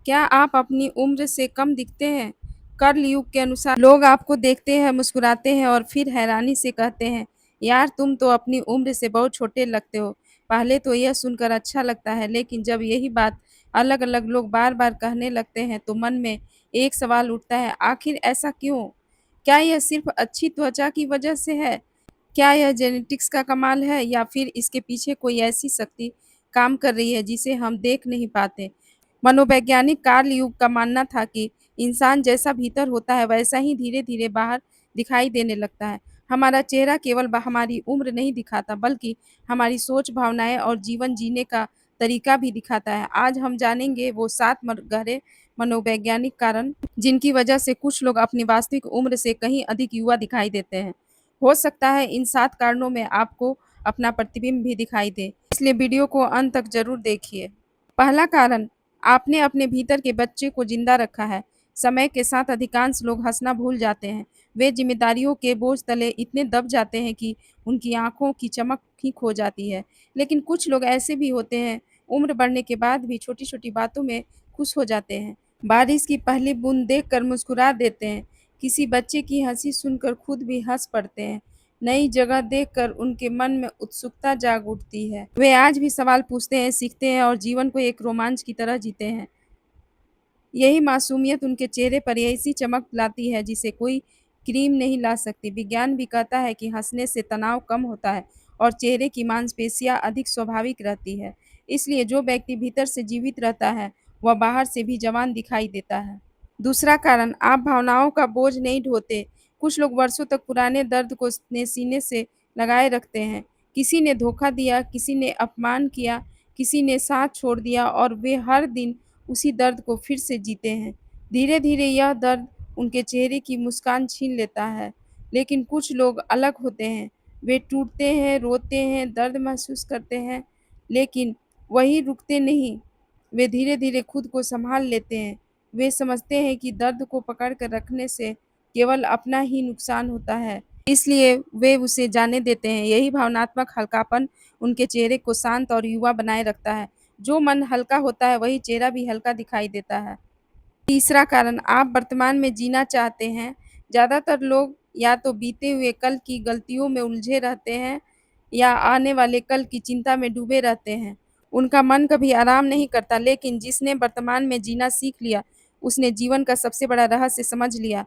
क्या आप अपनी उम्र से कम दिखते हैं? कर्ल युग के अनुसार लोग आपको देखते हैं, मुस्कुराते हैं और फिर हैरानी से कहते हैं, यार तुम तो अपनी उम्र से बहुत छोटे लगते हो। पहले तो यह सुनकर अच्छा लगता है, लेकिन जब यही बात अलग-अलग लोग बार-बार कहने लगते हैं, तो मन में एक सवाल उठता है, आखिर ऐसा क्यों? क्या यह सिर्फ अच्छी त्वचा की वजह से है? क्या यह जेनेटिक्स का कमाल है या फिर इसके पीछे कोई ऐसी शक्ति काम कर रही है जिसे हम देख नहीं पाते? मनोवैज्ञानिक कार्ल युग का मानना था कि इंसान जैसा भीतर होता है वैसा ही धीरे-धीरे बाहर दिखाई देने लगता है। हमारा चेहरा केवल हमारी उम्र नहीं दिखाता बल्कि हमारी सोच, भावनाएँ और जीवन जीने का तरीका भी दिखाता है। आज हम जानेंगे वो 7 गहरे मनोवैज्ञानिक कारण जिनकी वजह से कुछ लोग अपनी वास्तविक उम्र से कहीं अधिक युवा दिखाई देते हैं। हो सकता है इन 7 कारणों में आपको अपना प्रतिबिंब भी दिखाई दे, इसलिए वीडियो को अंत तक ज़रूर देखिए। पहला कारण, आपने अपने भीतर के बच्चे को ज़िंदा रखा है। समय के साथ अधिकांश लोग हँसना भूल जाते हैं। वे ज़िम्मेदारियों के बोझ तले इतने दब जाते हैं कि उनकी आँखों की चमक ही खो जाती है। लेकिन कुछ लोग ऐसे भी होते हैं, उम्र बढ़ने के बाद भी छोटी-छोटी बातों में खुश हो जाते हैं। बारिश की पहली बूंद देखकर मुस्कुरा देते हैं, किसी बच्चे की हँसी सुनकर खुद भी हँस पड़ते हैं। नई जगह देखकर उनके मन में उत्सुकता जाग उठती है। वे आज भी सवाल पूछते हैं, सीखते हैं और जीवन को एक रोमांच की तरह जीते हैं। यही मासूमियत उनके चेहरे पर ऐसी चमक लाती है जिसे कोई क्रीम नहीं ला सकती। विज्ञान भी कहता है कि हँसने से तनाव कम होता है और चेहरे की मांसपेशियाँ अधिक स्वाभाविक रहती है। इसलिए जो व्यक्ति भीतर से जीवित रहता है, वह बाहर से भी जवान दिखाई देता है। दूसरा कारण, आप भावनाओं का बोझ नहीं ढोते। कुछ लोग वर्षों तक पुराने दर्द को अपने सीने से लगाए रखते हैं। किसी ने धोखा दिया, किसी ने अपमान किया, किसी ने साथ छोड़ दिया और वे हर दिन उसी दर्द को फिर से जीते हैं। धीरे-धीरे यह दर्द उनके चेहरे की मुस्कान छीन लेता है। लेकिन कुछ लोग अलग होते हैं। वे टूटते हैं, रोते हैं, दर्द महसूस करते हैं, लेकिन वहीं रुकते नहीं। वे धीरे-धीरे खुद को सँभाल लेते हैं। वे समझते हैं कि दर्द को पकड़ कर रखने से केवल अपना ही नुकसान होता है, इसलिए वे उसे जाने देते हैं। यही भावनात्मक हल्कापन उनके चेहरे को शांत और युवा बनाए रखता है। जो मन हल्का होता है, वही चेहरा भी हल्का दिखाई देता है। तीसरा कारण, आप वर्तमान में जीना चाहते हैं। ज़्यादातर लोग या तो बीते हुए कल की गलतियों में उलझे रहते हैं या आने वाले कल की चिंता में डूबे रहते हैं। उनका मन कभी आराम नहीं करता, लेकिन जिसने वर्तमान में जीना सीख लिया, उसने जीवन का सबसे बड़ा रहस्य समझ लिया।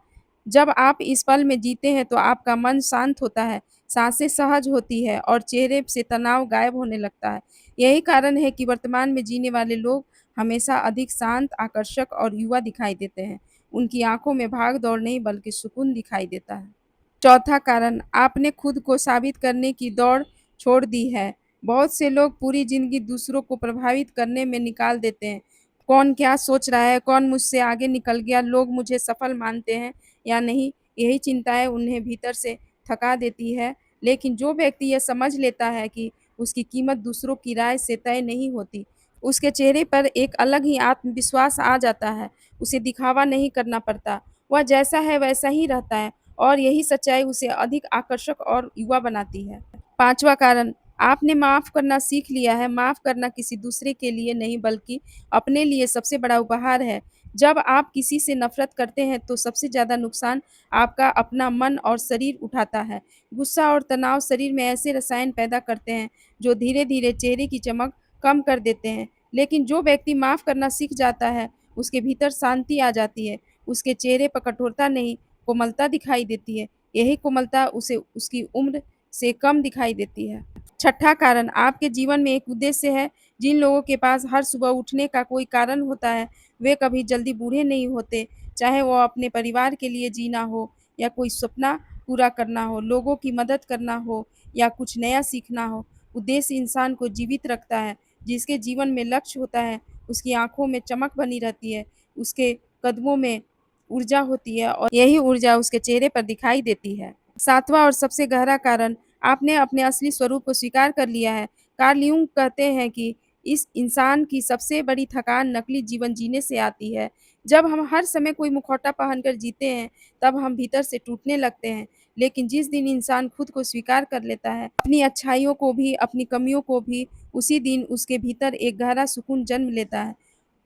जब आप इस पल में जीते हैं, तो आपका मन शांत होता है, साँसें सहज होती है और चेहरे से तनाव गायब होने लगता है। यही कारण है कि वर्तमान में जीने वाले लोग हमेशा अधिक शांत, आकर्षक और युवा दिखाई देते हैं। उनकी आँखों में भाग-दौड़ नहीं बल्कि सुकून दिखाई देता है। चौथा कारण, आपने खुद को साबित करने की दौड़ छोड़ दी है। बहुत से लोग पूरी ज़िंदगी दूसरों को प्रभावित करने में निकाल देते हैं। कौन क्या सोच रहा है, कौन मुझसे आगे निकल गया, लोग मुझे सफल मानते हैं या नहीं, यही चिंताएँ उन्हें भीतर से थका देती है। लेकिन जो व्यक्ति यह समझ लेता है कि उसकी कीमत दूसरों की राय से तय नहीं होती, उसके चेहरे पर एक अलग ही आत्मविश्वास आ जाता है। उसे दिखावा नहीं करना पड़ता, वह जैसा है वैसा ही रहता है और यही सच्चाई उसे अधिक आकर्षक और युवा बनाती है। पाँचवाँ कारण, आपने माफ़ करना सीख लिया है। माफ़ करना किसी दूसरे के लिए नहीं बल्कि अपने लिए सबसे बड़ा उपहार है। जब आप किसी से नफ़रत करते हैं तो सबसे ज़्यादा नुकसान आपका अपना मन और शरीर उठाता है। गुस्सा और तनाव शरीर में ऐसे रसायन पैदा करते हैं जो धीरे-धीरे चेहरे की चमक कम कर देते हैं। लेकिन जो व्यक्ति माफ़ करना सीख जाता है, उसके भीतर शांति आ जाती है। उसके चेहरे पर कठोरता नहीं, कोमलता दिखाई देती है। यही कोमलता उसे उसकी उम्र से कम दिखाई देती है। छठा कारण, आपके जीवन में एक उद्देश्य है। जिन लोगों के पास हर सुबह उठने का कोई कारण होता है, वे कभी जल्दी बूढ़े नहीं होते। चाहे वो अपने परिवार के लिए जीना हो या कोई सपना पूरा करना हो, लोगों की मदद करना हो या कुछ नया सीखना हो। उद्देश्य इंसान को जीवित रखता है। जिसके जीवन में लक्ष्य होता है, उसकी आँखों में चमक बनी रहती है, उसके कदमों में ऊर्जा होती है और यही ऊर्जा उसके चेहरे पर दिखाई देती है। सातवाँ और सबसे गहरा कारण, आपने अपने असली स्वरूप को स्वीकार कर लिया है। कार्ल यूंग कहते हैं कि इस इंसान की सबसे बड़ी थकान नकली जीवन जीने से आती है। जब हम हर समय कोई मुखौटा पहनकर जीते हैं, तब हम भीतर से टूटने लगते हैं। लेकिन जिस दिन इंसान खुद को स्वीकार कर लेता है, अपनी अच्छाइयों को भी, अपनी कमियों को भी, उसी दिन उसके भीतर एक गहरा सुकून जन्म लेता है।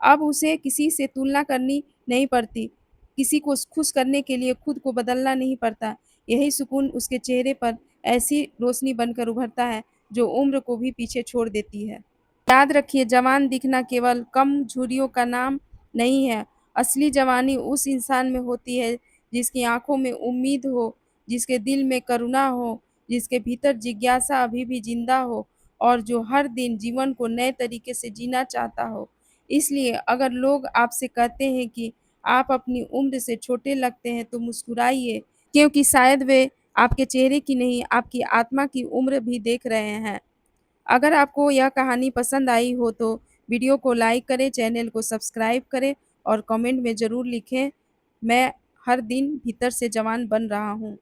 अब उसे किसी से तुलना करनी नहीं पड़ती, किसी को खुश करने के लिए खुद को बदलना नहीं पड़ता। यही सुकून उसके चेहरे पर ऐसी रोशनी बनकर उभरता है, जो उम्र को भी पीछे छोड़ देती है। याद रखिए, जवान दिखना केवल कम झुर्रियों का नाम नहीं है। असली जवानी उस इंसान में होती है जिसकी आँखों में उम्मीद हो, जिसके दिल में करुणा हो, जिसके भीतर जिज्ञासा अभी भी ज़िंदा हो और जो हर दिन जीवन को नए तरीके से जीना चाहता हो। इसलिए अगर लोग आपसे कहते हैं कि आप अपनी उम्र से छोटे लगते हैं, तो मुस्कुराइए, क्योंकि शायद वे आपके चेहरे की नहीं, आपकी आत्मा की उम्र भी देख रहे हैं। अगर आपको यह कहानी पसंद आई हो तो वीडियो को लाइक करें, चैनल को सब्सक्राइब करें और कमेंट में ज़रूर लिखें, मैं हर दिन भीतर से जवान बन रहा हूँ।